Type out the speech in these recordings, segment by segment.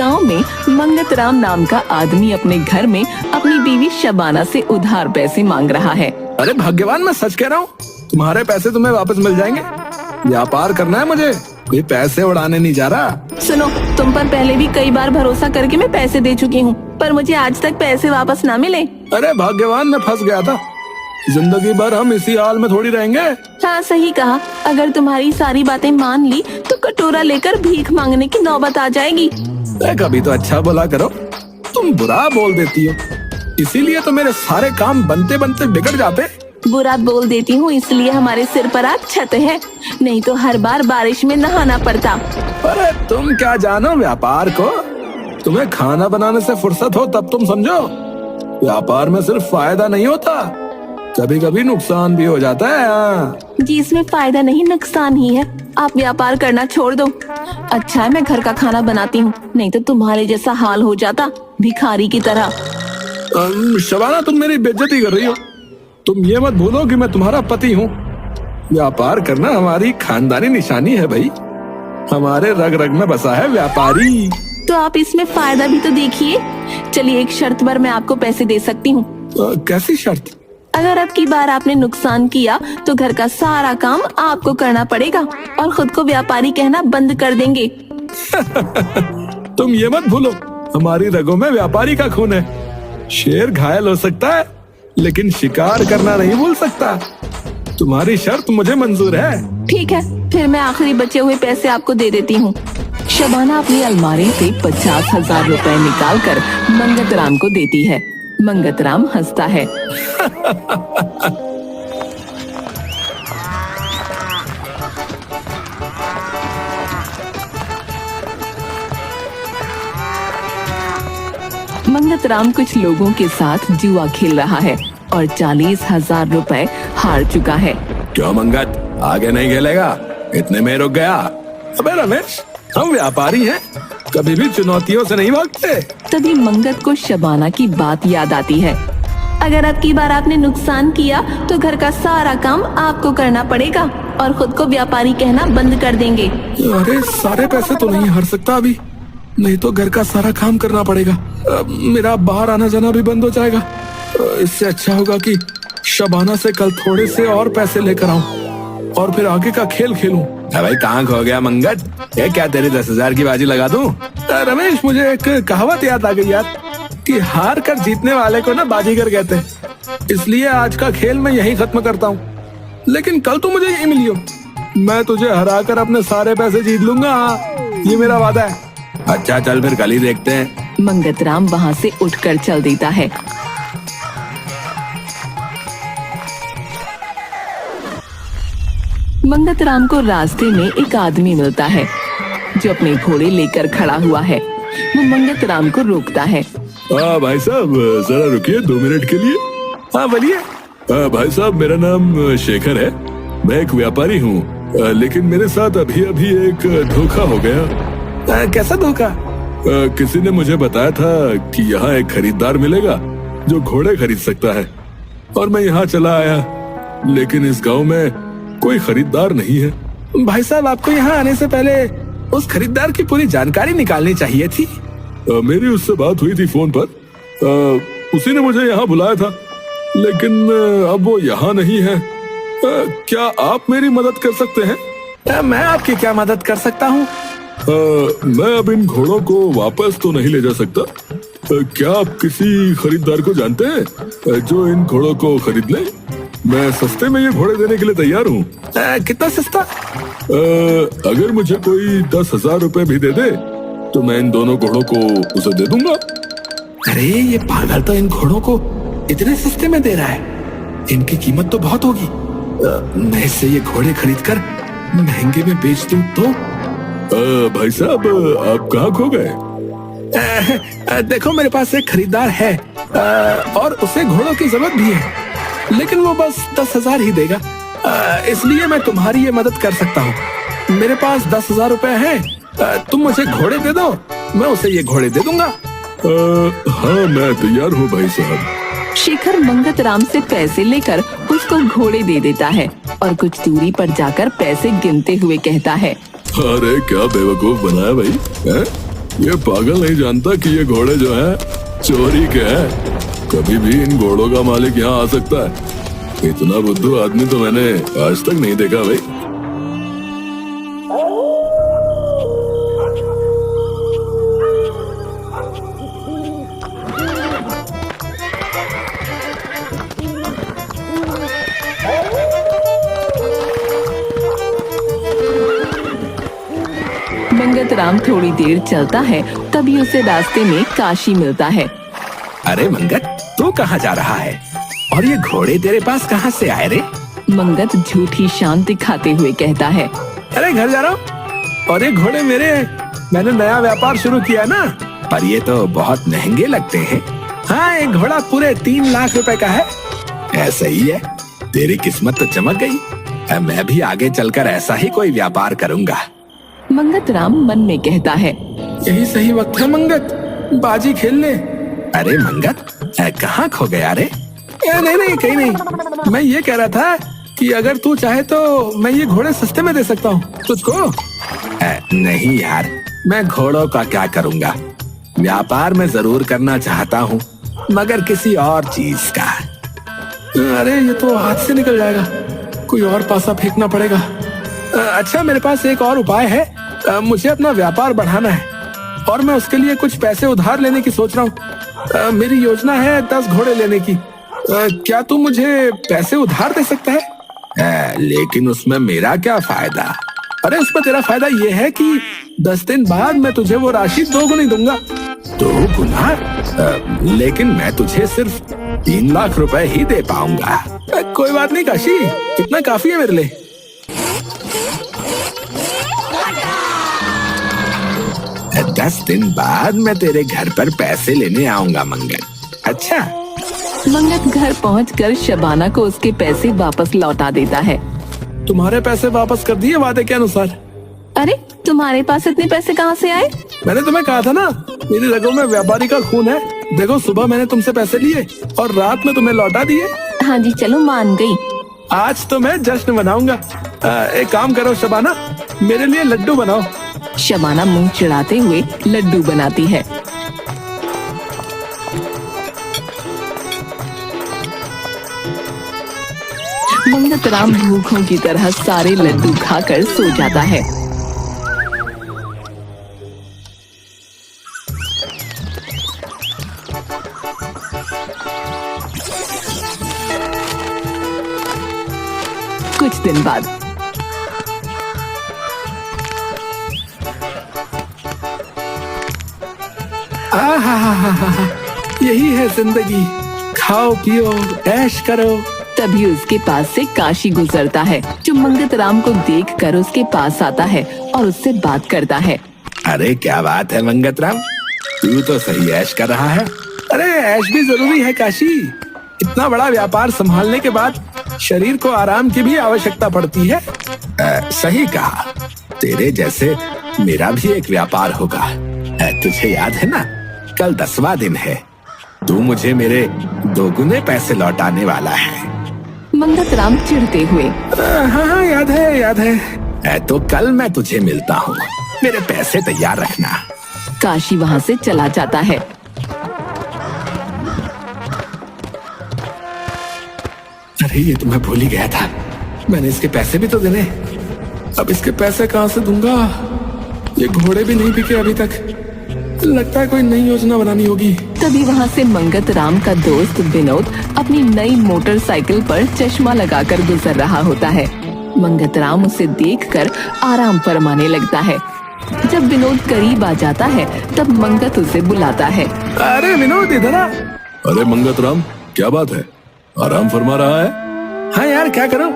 गांव में मंगतराम नाम का आदमी अपने घर में अपनी बीवी शबाना से उधार पैसे मांग रहा है। अरे भाग्यवान, मैं सच कह रहा हूँ, तुम्हारे पैसे तुम्हें वापस मिल जाएंगे। व्यापार करना है मुझे, कोई पैसे उड़ाने नहीं जा रहा। सुनो, तुम पर पहले भी कई बार भरोसा करके मैं पैसे दे चुकी हूँ, पर मुझे आज तक पैसे वापस ना मिले। अरे भाग्यवान, मैं फंस गया था। जिंदगी भर हम इसी हाल में थोड़ी रहेंगे। हाँ, सही कहा। अगर तुम्हारी सारी बातें मान ली तो कटोरा लेकर भीख मांगने की नौबत आ जाएगी। कभी तो अच्छा बोला करो, तुम बुरा बोल देती हो, इसीलिए तो मेरे सारे काम बनते बनते बिगड़ जाते। बुरा बोल देती हूँ इसलिए हमारे सिर पर आज छत है, नहीं तो हर बार बारिश में नहाना पड़ता। अरे तुम क्या जानो व्यापार को, तुम्हें खाना बनाने से फुर्सत हो तब तुम समझो। व्यापार में सिर्फ फायदा नहीं होता, कभी कभी नुकसान भी हो जाता है। हाँ। जी, इसमें फायदा नहीं नुकसान ही है। आप व्यापार करना छोड़ दो। अच्छा है मैं घर का खाना बनाती हूँ, नहीं तो तुम्हारे जैसा हाल हो जाता, भिखारी की तरह। शबाना, तुम मेरी बेइज्जती कर रही हो। तुम ये मत भूलो कि मैं तुम्हारा पति हूँ। व्यापार करना हमारी खानदानी निशानी है भाई, हमारे रग रग में बसा है व्यापारी। तो आप इसमें फायदा भी तो देखिए। चलिए, एक शर्त पर मैं आपको पैसे दे सकती हूँ। कैसी शर्त? अगर अब की बार आपने नुकसान किया तो घर का सारा काम आपको करना पड़ेगा और खुद को व्यापारी कहना बंद कर देंगे। तुम ये मत भूलो, हमारी रगों में व्यापारी का खून है। शेर घायल हो सकता है लेकिन शिकार करना नहीं भूल सकता। तुम्हारी शर्त मुझे मंजूर है। ठीक है, फिर मैं आखिरी बचे हुए पैसे आपको दे देती हूँ। शबाना अपनी अलमारी से 50,000 रुपए निकाल कर मंगतराम को देती है। मंगतराम हंसता है। मंगतराम कुछ लोगों के साथ जुआ खेल रहा है और 40,000 रुपए हार चुका है। क्यों मंगत, आगे नहीं खेलेगा? इतने में रुक गया? अबे रमेश, हम व्यापारी हैं, कभी भी चुनौतियों से नहीं भागते। तभी मंगत को शबाना की बात याद आती है। अगर अब की बार आपने नुकसान किया तो घर का सारा काम आपको करना पड़ेगा और खुद को व्यापारी कहना बंद कर देंगे। अरे सारे पैसे तो नहीं हार सकता अभी, नहीं तो घर का सारा काम करना पड़ेगा। मेरा बाहर आना जाना भी बंद हो जाएगा। इससे अच्छा होगा कि शबाना से कल थोड़े से और पैसे लेकर आऊं और फिर आगे का खेल खेलूं। भाई कहाँ खो गया मंगत? ये क्या तेरी 10,000 की बाजी लगा दूं? रमेश, मुझे एक कहावत याद आ गई यार कि हार कर जीतने वाले को ना बाजीगर कहते हैं। इसलिए आज का खेल मैं यही खत्म करता हूँ। लेकिन कल तू मुझे यही मिलियो, मैं तुझे हरा कर अपने सारे पैसे जीत लूंगा। ये मेरा वादा है। अच्छा चल, फिर कल ही देखते हैं। मंगतराम वहाँ से उठकर चल देता है। मंगतराम को रास्ते में एक आदमी मिलता है जो अपने घोड़े लेकर खड़ा हुआ है। वो मंगतराम को रोकता है। भाई साहब, जरा रुकिए 2 मिनट के लिए। हाँ बोलिए। भाई साहब, मेरा नाम शेखर है, मैं एक व्यापारी हूँ, लेकिन मेरे साथ अभी अभी एक धोखा हो गया। कैसा धोखा? किसी ने मुझे बताया था कि यहाँ एक खरीदार मिलेगा जो घोड़े खरीद सकता है, और मैं यहाँ चला आया, लेकिन इस गांव में कोई खरीदार नहीं है। भाई साहब, आपको यहाँ आने से पहले उस खरीदार की पूरी जानकारी निकालनी चाहिए थी। मेरी उससे बात हुई थी फोन पर, उसी ने मुझे यहाँ बुलाया था, लेकिन अब वो यहाँ नहीं है। क्या आप मेरी मदद कर सकते हैं? मैं आपकी क्या मदद कर सकता हूँ? मैं अब इन घोड़ों को वापस तो नहीं ले जा सकता। क्या आप किसी खरीदार को जानते हैं जो इन घोड़ों को खरीद ले? मैं सस्ते में ये घोड़े देने के लिए तैयार हूँ। कितना सस्ता? अगर मुझे कोई 10,000 रुपए भी दे दे तो मैं इन दोनों घोड़ों को उसे दे दूंगा। अरे ये पागल तो इन घोड़ों को इतने सस्ते में दे रहा है, इनकी कीमत तो बहुत होगी। मैं इससे ये घोड़े खरीद कर महंगे में बेच दूं तो? भाई साहब, आप कहाँ खो गए? देखो, मेरे पास एक खरीदार है और उसे घोड़ों की जरूरत भी है, लेकिन वो बस 10,000 ही देगा। इसलिए मैं तुम्हारी ये मदद कर सकता हूँ। मेरे पास 10,000 रुपए हैं, तुम मुझे घोड़े दे दो, मैं उसे ये घोड़े दे दूंगा। हाँ, मैं तैयार हूँ भाई साहब। शेखर मंगतराम से पैसे लेकर उसको घोड़े दे देता है और कुछ दूरी पर जाकर पैसे गिनते हुए कहता है। अरे क्या बेवकूफ बनाया भाई है? ये पागल नहीं जानता कि ये घोड़े जो है चोरी के हैं। कभी भी इन घोड़ों का मालिक यहाँ आ सकता है। इतना बुद्धू आदमी तो मैंने आज तक नहीं देखा भाई। मंगत राम थोड़ी देर चलता है, तभी उसे रास्ते में काशी मिलता है। अरे मंगत, तू कहाँ जा रहा है? और ये घोड़े तेरे पास कहाँ से आए रे? मंगत झूठी शान दिखाते हुए कहता है। अरे घर जा रहा हूँ और ये घोड़े मेरे हैं। मैंने नया व्यापार शुरू किया है ना। पर ये तो बहुत महंगे लगते हैं। हाँ, एक घोड़ा पूरे 3 लाख रुपए का है। ऐसा ही है, तेरी किस्मत तो चमक गई। अब मैं भी आगे चलकर ऐसा ही कोई व्यापार करूँगा। मंगत राम मन में कहता है। यही सही वक्त है मंगत, बाजी खेलने। अरे मंगत, कहाँ खो गया रे? नहीं, कहीं नहीं। मैं ये कह रहा था कि अगर तू चाहे तो मैं ये घोड़े सस्ते में दे सकता हूँ तुझको। नहीं यार, मैं घोड़ों का क्या करूँगा। व्यापार में जरूर करना चाहता हूँ, मगर किसी और चीज का। अरे ये तो हाथ से निकल जाएगा, कोई और पासा फेंकना पड़ेगा। अच्छा, मेरे पास एक और उपाय है। मुझे अपना व्यापार बढ़ाना है और मैं उसके लिए कुछ पैसे उधार लेने की सोच रहा हूँ। मेरी योजना है 10 घोड़े लेने की। क्या तू मुझे पैसे उधार दे सकता है? लेकिन उसमें मेरा क्या फायदा? अरे उसमें तेरा फायदा ये है कि 10 दिन बाद मैं तुझे वो राशि 2 गुनी दूंगा। 2 गुना? लेकिन मैं तुझे सिर्फ 3 लाख रुपए ही दे पाऊंगा। कोई बात नहीं काशी, इतना काफी है मेरे लिए। 10 दिन बाद मैं तेरे घर पर पैसे लेने आऊंगा मंगत। अच्छा? मंगत घर पहुंचकर शबाना को उसके पैसे वापस लौटा देता है। तुम्हारे पैसे वापस कर दिए वादे के अनुसार। अरे तुम्हारे पास इतने पैसे कहाँ से आए? मैंने तुम्हें कहा था ना, मेरी रगों में व्यापारी का खून है। देखो, सुबह मैंने तुमसे पैसे लिए और रात में तुम्हें लौटा दिए। हाँ जी, चलो मान गई। आज तो मैं जश्न मनाऊंगा। एक काम करो शबाना, मेरे लिए लड्डू बनाओ। शबाना मुंह चिढ़ाते हुए लड्डू बनाती है। मंगत राम भूखों की तरह सारे लड्डू खाकर सो जाता है। कुछ दिन बाद यही है जिंदगी, खाओ पियो ऐश करो। तभी उसके पास से काशी गुजरता है, जो मंगत राम को देखकर उसके पास आता है और उससे बात करता है। अरे क्या बात है मंगत राम, तू तो सही ऐश कर रहा है। अरे ऐश भी जरूरी है काशी। इतना बड़ा व्यापार संभालने के बाद शरीर को आराम की भी आवश्यकता पड़ती है। सही कहा, तेरे जैसे मेरा भी एक व्यापार होगा। तुझे याद है ना, कल 10वां दिन है। तू मुझे मेरे 2 गुने पैसे लौटाने वाला है। मंगत राम चिढ़ते हुए। हाँ, याद है। तो कल मैं तुझे मिलता हूँ, मेरे पैसे तैयार रखना। काशी वहाँ से चला जाता है। अरे ये तो मैं भूल ही गया था, मैंने इसके पैसे भी तो देने। अब इसके पैसे कहाँ से दूंगा? ये घोड़े भी नहीं बिके अभी तक। लगता है कोई नई योजना बनानी होगी। तभी वहाँ से मंगत राम का दोस्त विनोद अपनी नई मोटरसाइकिल पर चश्मा लगाकर गुजर रहा होता है। मंगत राम उसे देखकर आराम फरमाने लगता है। जब विनोद करीब आ जाता है, तब मंगत उसे बुलाता है। अरे विनोद, इधर आ। अरे मंगत राम, क्या बात है, आराम फरमा रहा है? हाँ यार, क्या करूं,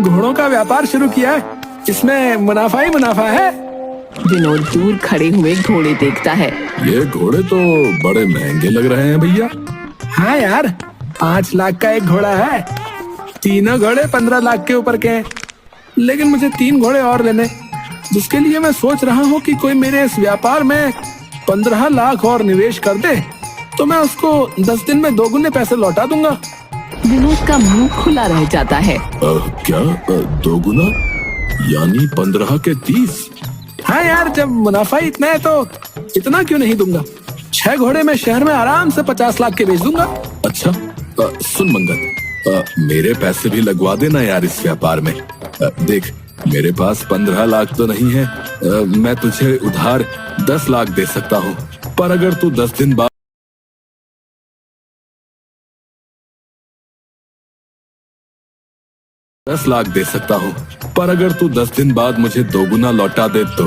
घोड़ों का व्यापार शुरू किया है, इसमें मुनाफा ही मुनाफा है। विनोद दूर खड़े हुए घोड़े देखता है। ये घोड़े तो बड़े महंगे लग रहे हैं भैया। हाँ यार, 5 लाख का एक घोड़ा है। तीनों घोड़े 15 लाख के ऊपर के हैं। लेकिन मुझे 3 घोड़े और लेने, जिसके लिए मैं सोच रहा हूँ कि कोई मेरे इस व्यापार में 15 लाख और निवेश कर दे तो मैं उसको 10 दिन में 2 गुने पैसे लौटा दूंगा। विनोद का मुंह खुला रह जाता है। क्या 2 गुना यानी 15 के 30? हाँ यार, जब मुनाफा ही इतना है तो इतना क्यों नहीं दूंगा? 6 घोड़े मैं शहर में आराम से 50 लाख के बेच दूंगा। अच्छा सुन मंगत, मेरे पैसे भी लगवा देना यार इस व्यापार में। देख मेरे पास 15 लाख तो नहीं है, मैं तुझे उधार 10 लाख दे सकता हूँ, पर अगर तू 10 दिन बाद 10 लाख दे सकता हूँ, पर अगर तू 10 दिन बाद मुझे दोगुना लौटा दे तो।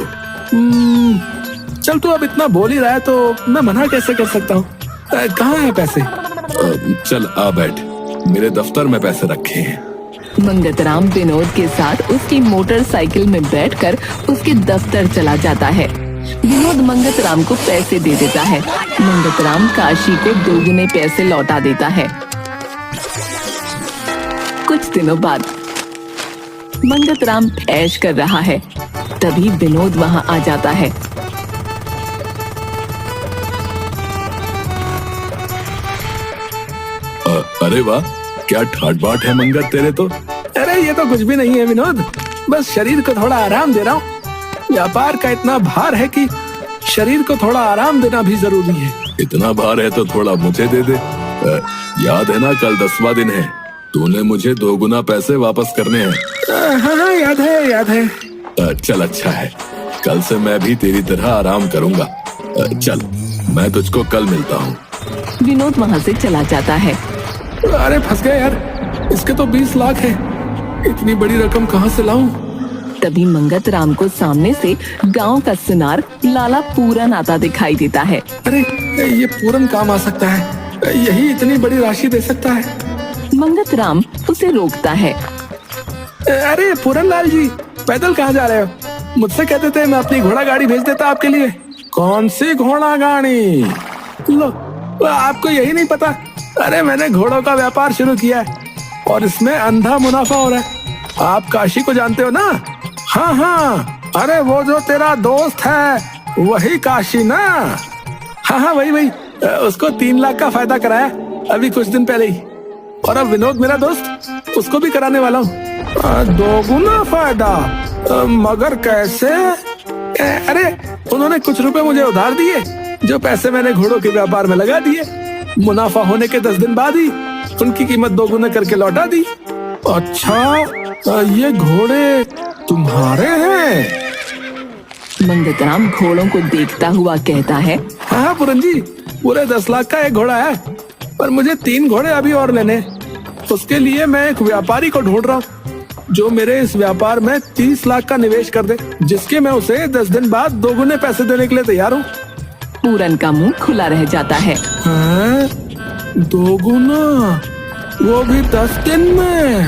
चल तू अब इतना बोल ही रहा है तो मैं मना कैसे कर सकता हूँ? कहाँ है पैसे? चल आ बैठ, मेरे दफ्तर में पैसे रखे हैं। मंगतराम विनोद के साथ उसकी मोटरसाइकिल में बैठकर उसके दफ्तर चला जाता है। विनोद मंगतराम को पैसे दे देता है। मंगतराम काशी को 2 गुने पैसे लौटा देता है। कुछ दिनों बाद मंगतराम ऐश कर रहा है, तभी विनोद वहां आ जाता है। अरे वाह, क्या ठाट बाट है मंगत तेरे तो। अरे ये तो कुछ भी नहीं है विनोद, बस शरीर को थोड़ा आराम दे रहा हूँ। व्यापार का इतना भार है कि शरीर को थोड़ा आराम देना भी जरूरी है। इतना भार है तो थोड़ा मुझे दे दे। याद है ना कल 10वां दिन है, तूने मुझे 2 गुना पैसे वापस करने हैं। हाँ याद है। चल अच्छा है, कल से मैं भी तेरी तरह आराम करूंगा। चल मैं तुझको कल मिलता हूँ। विनोद वहां से चला जाता है। अरे फंस गया यार, इसके तो 20 लाख है, इतनी बड़ी रकम कहाँ से लाऊं? तभी मंगतराम को सामने से गांव का सुनार लाला पूरन आता दिखाई देता है। अरे ये पूरन काम आ सकता है, यही इतनी बड़ी राशि दे सकता है। मंगतराम उसे रोकता है। अरे पूरन लाल जी, पैदल कहाँ जा रहे हो? मुझसे कहते थे मैं अपनी घोड़ा गाड़ी भेज देता आपके लिए। कौन सी घोड़ा गाड़ी? लो, आपको यही नहीं पता? अरे मैंने घोड़ों का व्यापार शुरू किया है और इसमें अंधा मुनाफा हो रहा है। आप काशी को जानते हो ना? हाँ, अरे वो जो तेरा दोस्त है वही काशी ना? हाँ वही, उसको 3 लाख का फायदा कराया अभी कुछ दिन पहले ही, और अब विनोद मेरा दोस्त, उसको भी कराने वाला हूँ। 2 गुना फायदा? मगर कैसे? अरे उन्होंने कुछ रुपए मुझे उधार दिए, जो पैसे मैंने घोड़ों के व्यापार में लगा दिए। मुनाफा होने के 10 दिन बाद ही उनकी कीमत 2 गुना करके लौटा दी। अच्छा, ये घोड़े तुम्हारे हैं? मंगतराम घोड़ों को देखता हुआ कहता है। हाँ पूरन जी, पूरे 10 लाख का एक घोड़ा है, पर मुझे 3 घोड़े अभी और लेने। उसके लिए मैं एक व्यापारी को ढूंढ रहा हूँ जो मेरे इस व्यापार में 30 लाख का निवेश कर दे, जिसके मैं उसे 10 दिन बाद 2 गुने पैसे देने के लिए तैयार हूँ। पूरन का मुंह खुला रह जाता है। 2 गुना, वो भी 10 दिन में?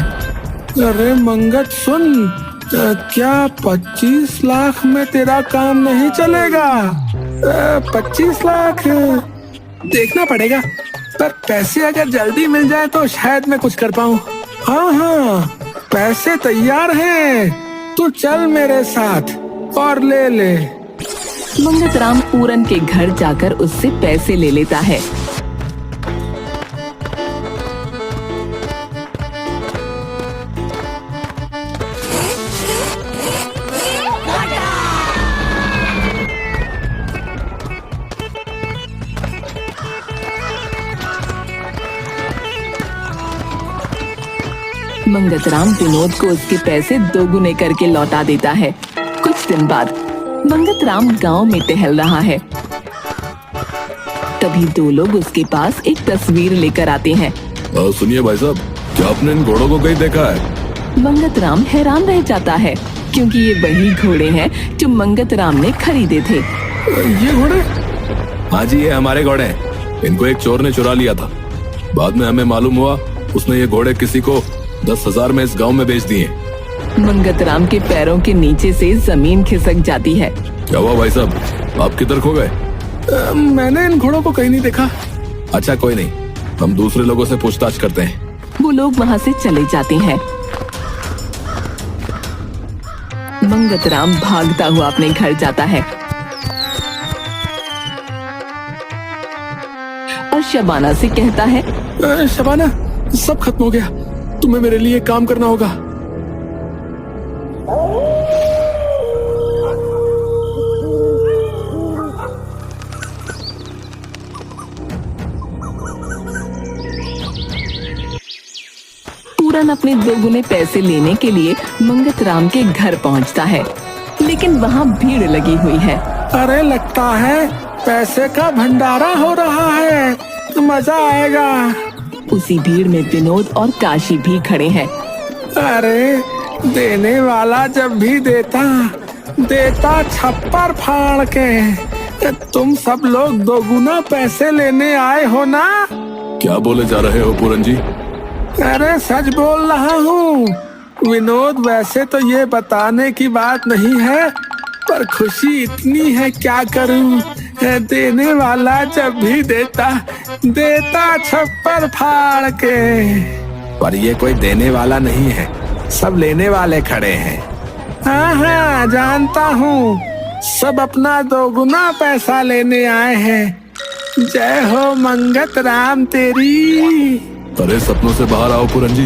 अरे मंगत सुन, क्या 25 लाख में तेरा काम नहीं चलेगा? 25 लाख देखना पड़ेगा, पर पैसे अगर जल्दी मिल जाए तो शायद मैं कुछ कर पाऊँ। हाँ, पैसे तैयार हैं, तू चल मेरे साथ और ले। मंगतराम पूरन के घर जाकर उससे पैसे ले लेता है। मंगतराम विनोद को उसके पैसे 2 गुने करके लौटा देता है। कुछ दिन बाद मंगतराम गांव में टहल रहा है, तभी 2 लोग उसके पास एक तस्वीर लेकर आते हैं। सुनिए भाई साहब, क्या आपने इन घोड़ों को कहीं देखा है? मंगतराम हैरान रह जाता है, क्योंकि ये वही घोड़े हैं जो मंगतराम ने खरीदे थे। ये घोड़े? हाँ जी, ये हमारे घोड़े हैं। इनको एक चोर ने चुरा लिया था। बाद में हमें मालूम हुआ उसने ये घोड़े किसी को 10,000 में इस गांव में बेच दिए। मंगतराम के पैरों के नीचे से जमीन खिसक जाती है। क्या हुआ भाई साहब, आप किधर खो गए? मैंने इन घोड़ों को कहीं नहीं देखा। अच्छा कोई नहीं, हम दूसरे लोगों से पूछताछ करते हैं। वो लोग वहाँ से चले जाते हैं। मंगतराम भागता हुआ अपने घर जाता है और शबाना से कहता है, शबाना, सब खत्म हो गया, तुम्हें मेरे लिए काम करना होगा। पूरन अपने 2 गुने पैसे लेने के लिए मंगत राम के घर पहुंचता है, लेकिन वहाँ भीड़ लगी हुई है। अरे लगता है पैसे का भंडारा हो रहा है, मजा आएगा। उसी भीड़ में विनोद और काशी भी खड़े हैं। अरे देने वाला जब भी देता छप्पर फाड़ के। तुम सब लोग 2 गुना पैसे लेने आए हो ना? क्या बोले जा रहे हो पूरन जी? अरे सच बोल रहा हूँ विनोद। वैसे तो ये बताने की बात नहीं है, पर खुशी इतनी है क्या करूँ। देने वाला जब भी देता छप्पर फाड़ के। पर ये कोई देने वाला नहीं है, सब लेने वाले खड़े हैं। हाँ जानता हूँ, सब अपना 2 गुना पैसा लेने आए हैं। जय हो मंगत राम तेरी। अरे सपनों से बाहर आओ पूरन जी।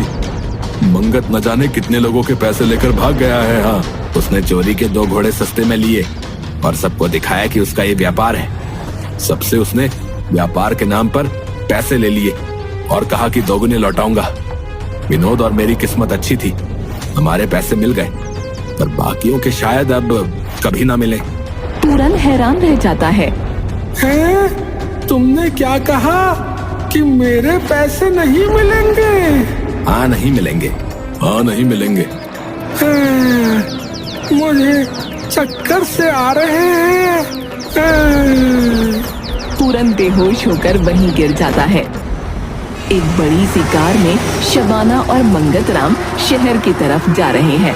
मंगत न जाने कितने लोगों के पैसे लेकर भाग गया है। हाँ, उसने चोरी के 2 घोड़े सस्ते में लिए और सबको दिखाया कि उसका ये व्यापार है। सबसे उसने व्यापार के नाम पर पैसे ले लिए और कहा कि 2 गुने लौटाऊंगा। विनोद और मेरी किस्मत अच्छी थी, हमारे पैसे मिल गए, पर बाकियों के शायद अब कभी ना मिले। पूरन हैरान रह जाता है। तुमने क्या कहा कि मेरे पैसे नहीं मिलेंगे? हाँ नहीं मिलेंगे। हाँ नहीं मिलेंगे। मुझे चक्कर से आ रहे हैं। पूरन बेहोश होकर वहीं गिर जाता है। एक बड़ी सी कार में शबाना और मंगत राम शहर की तरफ जा रहे हैं।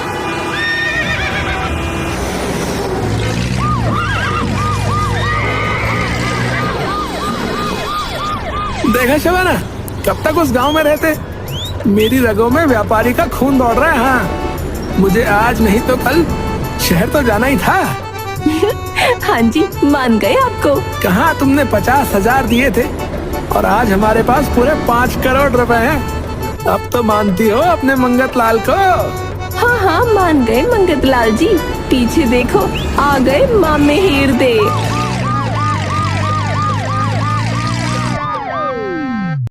देखा शबाना, कब तक उस गांव में रहते? मेरी रगों में व्यापारी का खून दौड़ रहा है। हाँ, मुझे आज नहीं तो कल शहर तो जाना ही था। हाँ जी, मान गए आपको। कहाँ तुमने 50,000 दिए थे और आज हमारे पास पूरे 5 करोड़ रुपए हैं। अब तो मानती हो अपने मंगत लाल को? हाँ मान गए मंगत लाल जी। पीछे देखो, आ गए मामे हीर दे।